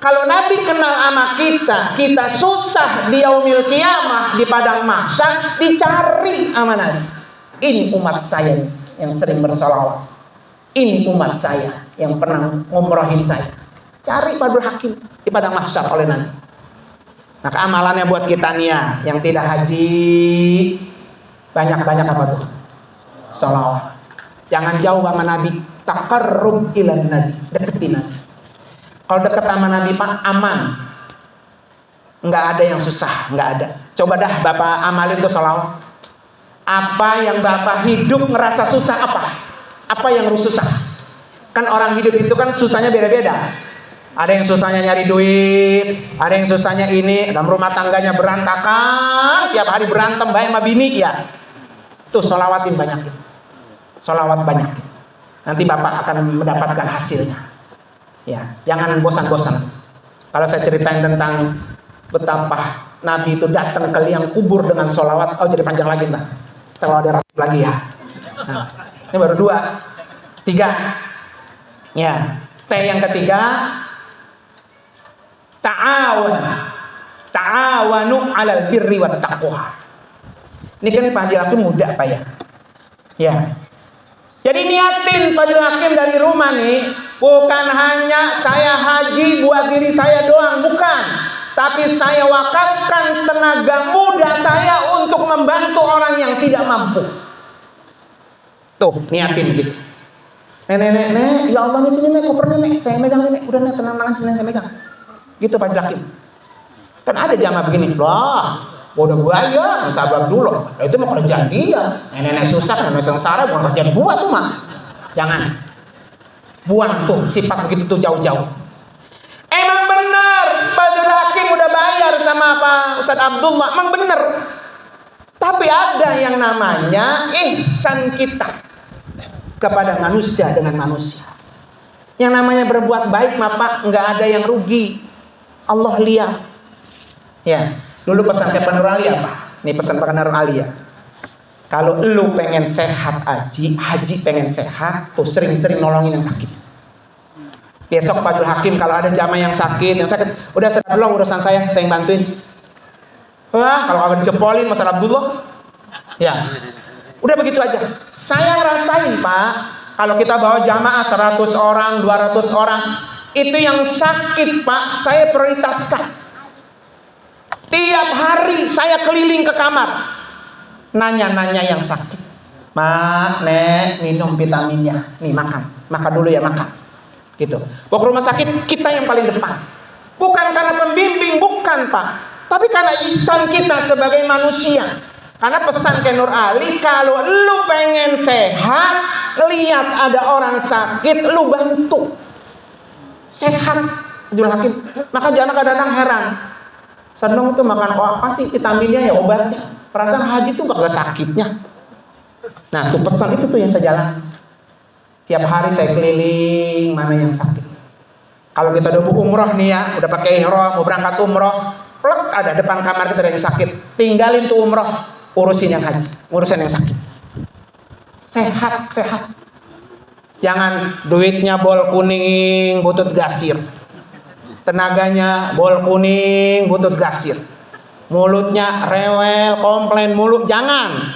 Kalau Nabi kenal sama kita, kita susah di yaumil kiamah, di padang mahsyar dicari sama Nabi. Ini umat saya yang sering bersalawat. Ini umat saya yang pernah ngumrohin saya. Cari Pak Abdul Hakim di padang mahsyar oleh Nabi. Maka amalannya buat kita nih ya, yang tidak haji, banyak-banyak apa tuh? Salawat. Jangan jauh sama Nabi, taqarrub ilan Nabi, deketin Nabi. Kalau deket sama Nabi Pak aman, nggak ada yang susah, nggak ada. Coba dah Bapak amalin tuh salawat. Apa yang Bapak hidup ngerasa susah apa? Apa yang harus susah? Kan orang hidup itu kan susahnya beda-beda. Ada yang susahnya nyari duit, ada yang susahnya ini, dalam rumah tangganya berantakan, tiap hari berantem baik sama bini ya. Tuh sholawatin banyak. Sholawat banyak. Nanti Bapak akan mendapatkan hasilnya. Ya, jangan bosan-bosan. Kalau saya ceritain tentang betapa Nabi itu datang ke liang kubur dengan sholawat, jadi panjang lagi Mbak. Kalau ada rambut lagi ya. Nah, ini baru 2, 3. Ya, T yang ketiga, ta'awanu 'alal birri wat taqwa. Ini kan Pak Haji Hakim muda Pak ya. Ya. Jadi niatin Pak Haji Hakim dari rumah nih, bukan hanya saya haji buat diri saya doang, bukan. Tapi saya wakafkan tenaga muda saya untuk membantu orang yang tidak mampu. Tuh, niatin gitu. Nek, ya Allah nih sini nek, kopernya nek, saya megang nek, udah nek, tenang sini saya megang. Gitu Pak Haji Hakim. Kan ada jamaah begini, wah, udah buaya, sabar dulu. Itu mau kerjaan dia. Nenek susah, nenek sengsara, bukan kerjaan gua tuh mah. Jangan. Buang tuh sifat begitu tuh jauh-jauh. Emang benar, Pak Haji Hakim udah bayar sama Pak Ustaz Abdullah, emang benar. Tapi ada yang namanya ihsan kita kepada manusia dengan manusia. Yang namanya berbuat baik, Pak, nggak ada yang rugi. Allah lihat. Ya, dulu pesan Pak Nur Alia, Pak. Nih pesan Pak Nur Alia. Kalau lu pengen sehat haji pengen sehat, tuh sering-sering nolongin yang sakit. Besok Pak Hakim kalau ada jamaah yang sakit, udah sedang urusan saya yang bantuin. Wah, kalau agak dijepolin Mas Abdullah, ya, udah begitu aja. Saya ngerasain Pak, kalau kita bawa jamaah 100 orang, 200 orang, itu yang sakit Pak, saya prioritaskan. Tiap hari saya keliling ke kamar, nanya-nanya yang sakit. Mak, Nek, minum vitaminnya, nih makan dulu ya makan. Gitu. Bawa ke rumah sakit kita yang paling depan. Bukan karena pembimbing, bukan Pak, tapi karena ihsan kita sebagai manusia. Karena pesan ke Nur Ali, kalau lu pengen sehat, lihat ada orang sakit, lu bantu. Sehat, Abdul Hakim. Maka jangan kadang-kadang heran. Seneng tuh makan apa sih vitaminnya ya obatnya. Perasaan haji tuh gak sakitnya. Nah, tuh pesan itu tuh yang saya jalan. Tiap hari saya keliling mana yang sakit. Kalau kita udah umroh nih ya, udah pakai ihram, mau berangkat umroh, plek ada depan kamar kita ada yang sakit. Tinggalin tuh umroh, urusin yang haji, urusin yang sakit. Sehat. Jangan duitnya bol kuning, butut gasir. Tenaganya bol kuning, butut gasir. Mulutnya rewel, komplain mulut, jangan.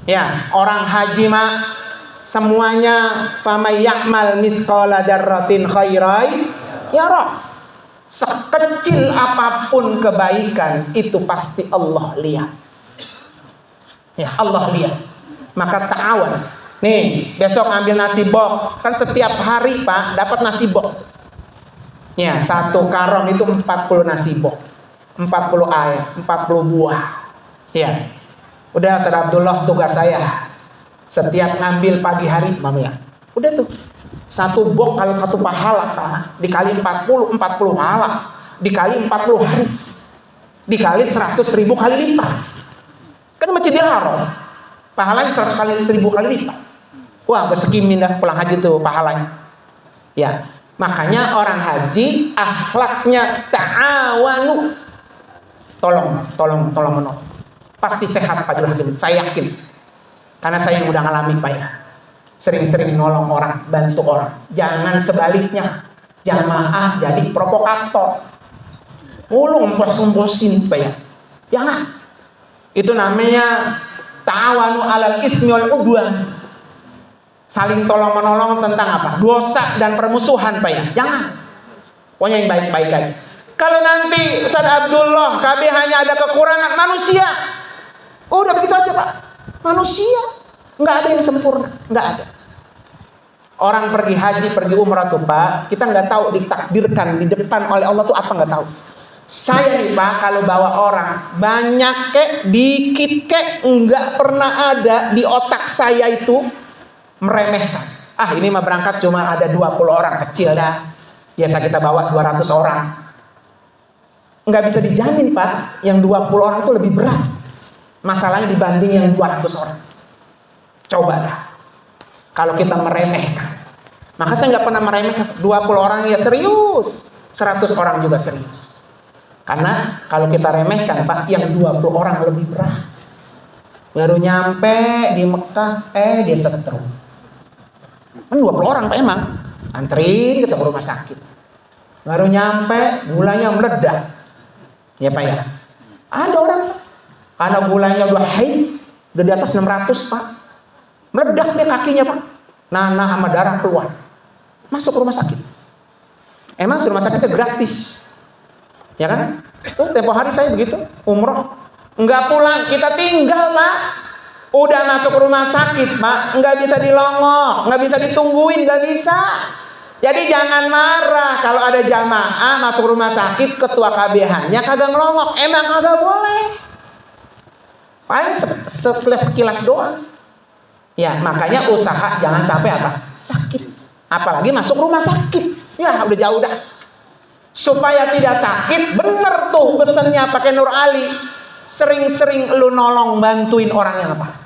Ya, orang haji mah semuanya famay ya'mal misqala dzarratin khairai yara. Sekecil apapun kebaikan itu pasti Allah lihat. Ya, Allah lihat. Maka ta'awan. Nih, besok ambil nasi bok. Kan setiap hari Pak dapat nasi bok. Ya, satu karung itu 40 nasi bok. 40 air, 40 buah. Ya. Udah Ustaz Abdullah tugas saya. Setiap ngambil pagi hari, Mami ya. Udah tuh. Satu bok kalau satu pahala, Pak. Dikali 40 pahala. Dikali 40 hari. Dikali 100.000 kali lipat. Kan Masjidil Haram. Pahalanya 100.000 kali lipat. Wah, besekimin dah pulang haji tuh pahalanya. Ya. Makanya orang haji akhlaknya ta'awanu. Tolong menolong. Pasti sehat Pak Hakim, saya yakin. Karena saya yang udah ngalamin Pak ya. Sering-sering nolong orang, bantu orang. Jangan sebaliknya. Jamaah jadi provokator. Mulu ngempos-ngemposin Pak ya. Jangan. Itu namanya ta'awanu alal ismi wal udwan. Saling tolong menolong tentang apa? Dosa dan permusuhan Pak ya. Jangan. Pokoknya yang baik-baik aja. Kalau nanti Ustaz Abdullah KB hanya ada kekurangan manusia. Udah begitu aja Pak. Manusia. Nggak ada yang sempurna. Nggak ada. Orang pergi haji, pergi umrah tuh Pak, kita nggak tahu ditakdirkan di depan oleh Allah tuh apa, nggak tahu. Saya nih Pak, kalau bawa orang banyak kek, dikit kek, nggak pernah ada di otak saya itu meremehkan. Ah, ini mah berangkat cuma ada 20 orang, kecil dah. Biasa kita bawa 200 orang. Nggak bisa dijamin Pak, yang 20 orang itu lebih berat masalahnya dibanding yang 200 orang. Coba dah. Kalau kita meremehkan. Maka saya nggak pernah meremehkan. 20 orang ya serius, 100 orang juga serius. Karena kalau kita remehkan Pak, yang 20 orang lebih berat. Baru nyampe di Mekah, dia setrum. Kan 20 orang Pak emang. Antri kita ke rumah sakit. Baru nyampe, gulanya meledak. Ya Pak ya. Ada orang Anak gulanya udah di atas 600 Pak. Meledak deh kakinya Pak. Nanah sama darah keluar. Masuk rumah sakit. Emang rumah sakitnya gratis. Ya kan? Tuh tempo hari saya begitu, umroh. Enggak pulang, kita tinggal Pak. Udah masuk rumah sakit Pak, enggak bisa dilongok, enggak bisa ditungguin, enggak bisa. Jadi jangan marah kalau ada jamaah masuk rumah sakit, ketua KBH-nya kagak ngelongok. Emang kagak boleh. Paling sekilas doang. Ya, makanya usaha jangan sampai apa? Sakit. Apalagi masuk rumah sakit. Ya, udah jauh dah. Supaya tidak sakit, bener tuh pesennya pakai Nur Ali. Sering-sering lu nolong bantuin orang yang apa?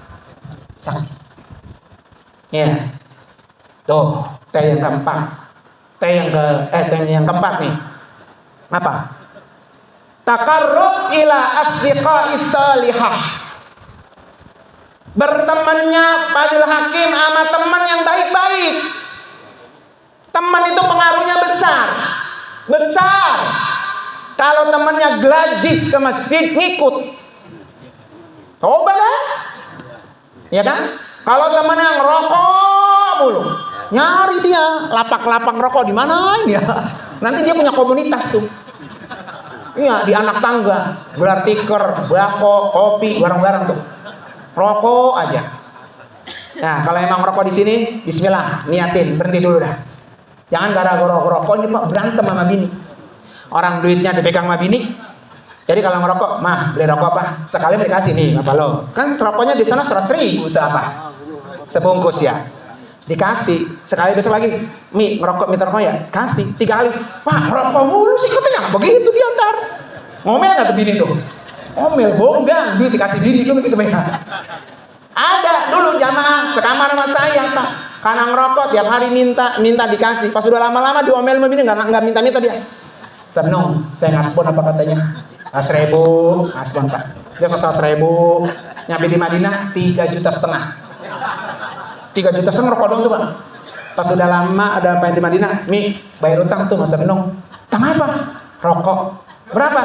Sakit. Ya. Tuh, teh yang keempat. Teh yang keempat nih. Apa? Taqarrub ila asdiqais salihah. Bertemannya Fadil Hakim sama teman yang baik-baik. Teman itu pengaruhnya besar. Besar. Kalau temannya glajis ke masjid, ngikut. Coba dah. Ya kan? Kalau temannya ngerokok mulu, nyari dia lapak-lapak rokok di mana ini ya. Nanti dia punya komunitas tuh. Iya, di anak tangga, gelar tikar, bako, kopi, barang-barang tuh. Rokok aja. Nah, kalau emang rokok di sini, bismillah, niatin, berhenti dulu dah. Jangan gara-gara rokok ini Pak berantem sama bini. Orang duitnya dipegang sama bini. Jadi kalau ngerokok, mah beli rokok apa? Sekali dikasih nih, apa lo? Kan rokoknya di sana 100.000 apa? Sebungkus ya. Dikasih, sekali besok lagi, ngerokok minta rokok ya? Kasih, 3 kali. Pak, rokok mulu sih katanya. Begitu dia ntar. Ngomel nggak tuh bini tuh? Ngomel, bonggang, duit dikasih bini tuh begitu mereka. Ada dulu jamaah sekamar sama saya Pak. Karena ngerokok tiap hari minta dikasih. Pas sudah lama-lama diomel sama bini nggak minta dia. Seneng, saya ngaspon apa katanya? 1.000, ngaspon Pak. Dia sosok 1.000, nyampe di Madinah 3,5 juta. 3,5 juta rokok dong tuh Pak. Pas sudah lama ada apa yang di Madinah, bayar utang tuh masa menung. Utang apa? Rokok. Berapa?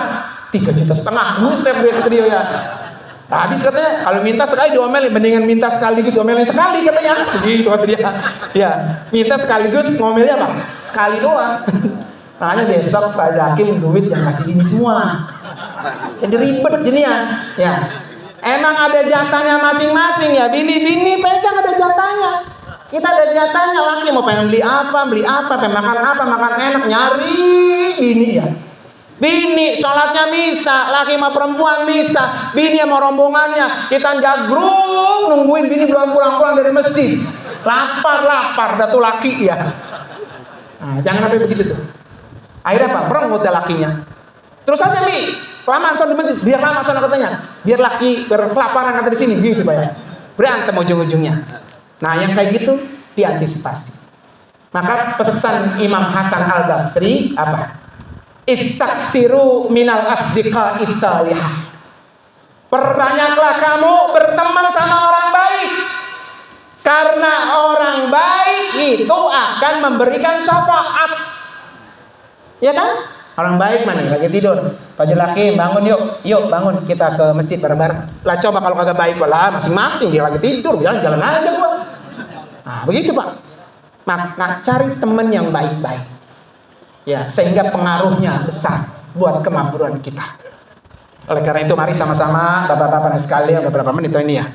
3,5 juta. Buset dia ya. Habis katanya kalau minta sekali diomelin, mendingan minta sekaligus diomelin sekali katanya. Begitu kata dia. Ya, minta sekaligus ngomelnya apa? Sekali doang. Makanya besok Pak Hakim duit yang kasih ini semua. Jadi ribet jadinya. Ya. Emang ada jatahnya masing-masing ya. Bini pegang ada jatahnya. Kita ada jatahnya, laki mau pengen beli apa, pengen makan apa, makan enak, nyari bini ya. Bini sholatnya misa, laki sama perempuan misa, bini sama rombongannya, kita jagrung nungguin bini belum pulang-pulang dari masjid. Lapar, dah tuh laki ya. Nah, jangan sampai begitu tuh. Akhirnya apa? Berengut ya lakinya. Terus aja kelamaan soal di masjid, biar lama soal katanya, biar laki berkelaparan kata di sini, gitu Pak ya. Berantem ujung-ujungnya. Nah, yang kayak gitu diantisipasi. Maka pesan Imam Hasan Al-Basri apa? Istaksiru minal asdiqais salihah. Perbanyaklah kamu berteman sama orang baik. Karena orang baik itu akan memberikan syafaat. Ya kan? Orang baik mana? Lagi tidur. Fadil Hakim, bangun yuk bangun kita ke masjid bareng-bareng. Lah coba kalau kagak baik lah masing-masing dia lagi tidur, jalan aja gua. Nah, begitu Pak. Maka cari teman yang baik-baik. Ya, sehingga pengaruhnya besar buat kemakmuran kita. Oleh karena itu mari sama-sama Bapak-bapak sekalian beberapa menit ini ya.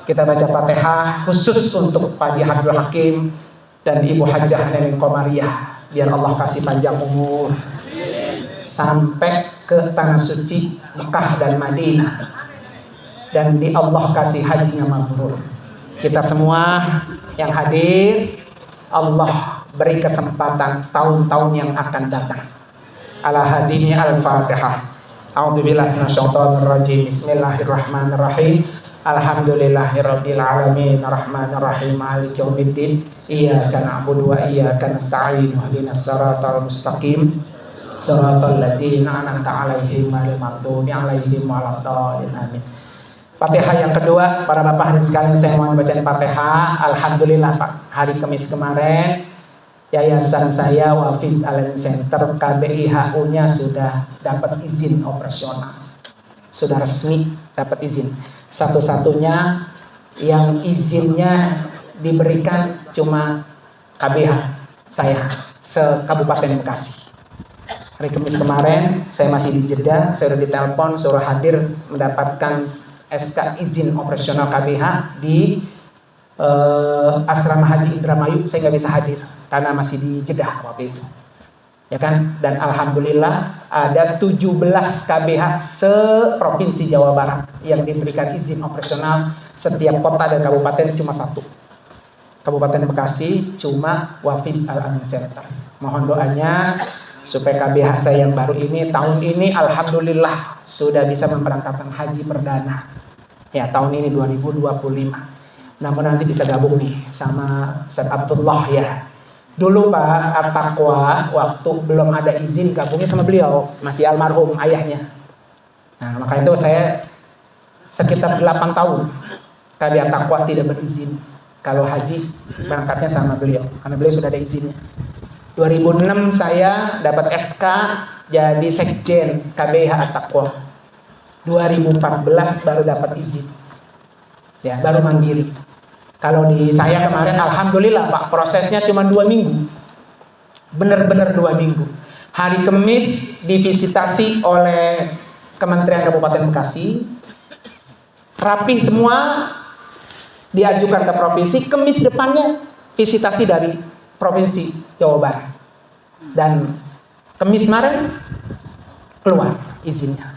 Kita baca Fatihah khusus untuk Pak Abdul Hakim dan Ibu Hajah Nenek Komariah. Biar Allah kasih panjang umur sampai ke tanah suci Mekah dan Madinah. Dan di Allah kasih hajinya mabrur. Kita semua yang hadir, Allah beri kesempatan tahun-tahun yang akan datang. Ala hadini al-Fatihah. A'udzubillahi minasyaitonir rajim. Bismillahirrahmanirrahim. Alhamdulillahirabbil alamin arrahmanir rahim maliki yaumiddin. Iyyaka na'budu wa iyyaka nasta'in. Ihdinas siratal mustaqim. Shiratal ladzina an'amta 'alaihim ghairil maghdubi 'alaihim waladdallin. Amin. Fatihah yang kedua, para bapak hadirin sekalian, saya mau bacain Fatihah. Alhamdulillah Pak, hari Kamis kemarin Yayasan saya Wafiz Al Center KBIHU-nya sudah dapat izin operasional. Sudah resmi. dapat izin. Satu-satunya yang izinnya diberikan cuma KBH saya se-Kabupaten Bekasi. Hari Kamis kemarin saya masih di Jeddah, saya sudah ditelepon suruh hadir mendapatkan SK izin operasional KBH di Asrama Haji Indramayu. Saya nggak bisa hadir karena masih di Jeddah waktu itu. Ya kan? Dan alhamdulillah ada 17 KBH se-Provinsi Jawa Barat yang diberikan izin operasional. Setiap kota dan kabupaten cuma satu. Kabupaten Bekasi cuma Wafiz Al-Amin Center. Mohon doanya supaya KBH saya yang baru ini tahun ini alhamdulillah sudah bisa memberangkatkan haji perdana. Ya, tahun ini 2025. Namun nanti bisa gabung nih sama Ustaz Abdullah ya. Dulu Pak At-Taqwa waktu belum ada izin gabungnya sama beliau, masih almarhum ayahnya. Nah, maka itu saya sekitar 8 tahun KB At-Taqwa tidak berizin. Kalau haji berangkatnya sama beliau karena beliau sudah ada izinnya. 2006 saya dapat SK jadi sekjen KBH At-Taqwa. 2014 baru dapat izin. Ya, baru mandiri. Kalau di saya kemarin alhamdulillah Pak, prosesnya cuma 2 minggu. Benar-benar 2 minggu. Hari Kamis divisitasi oleh Kementerian Kabupaten Bekasi. Rapi semua, diajukan ke provinsi. Kamis depannya visitasi dari Provinsi Jawa Barat. Dan Kamis kemarin keluar izinnya.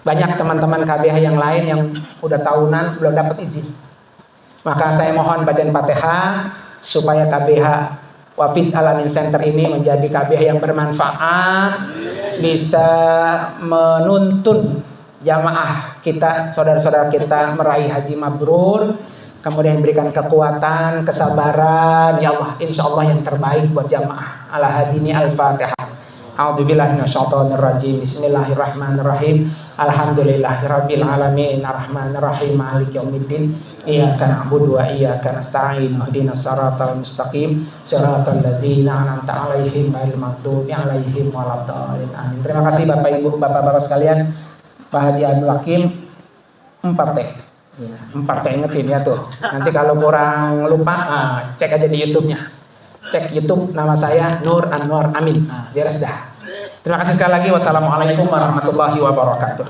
Banyak teman-teman KBH yang lain yang udah tahunan belum dapat izin. Maka saya mohon bacaan Fatihah supaya KBH Wafiz Al-Amin Center ini menjadi KBH yang bermanfaat, bisa menuntun jamaah kita, saudara-saudara kita meraih haji mabrur, kemudian berikan kekuatan, kesabaran, ya Allah, insya Allah yang terbaik buat jamaah. Ala hadini al-Fatihah. A'udzubillahi minasyaitonirrajim. Bismillahirrahmanirrahim. Alhamdulillahirabbil alamin arrahmanirrahim maliki yaumiddin. Iyyaka na'budu wa iyyaka nasta'in. Ihdinas siratal mustaqim. Siratal ladzina an'amta 'alaihim ghairil maghdubi 'alaihim waladdallin. Amin. Terima kasih Bapak Ibu, Bapak-bapak sekalian. Pak Haji Abdul Hakim 4T. Ya, 4T ingetin ya tuh. Nanti kalau kurang lupa, cek aja di YouTube-nya. Cek YouTube nama saya Nur Anwar Amin. Beres dah. Terima kasih sekali lagi. Wassalamualaikum warahmatullahi wabarakatuh.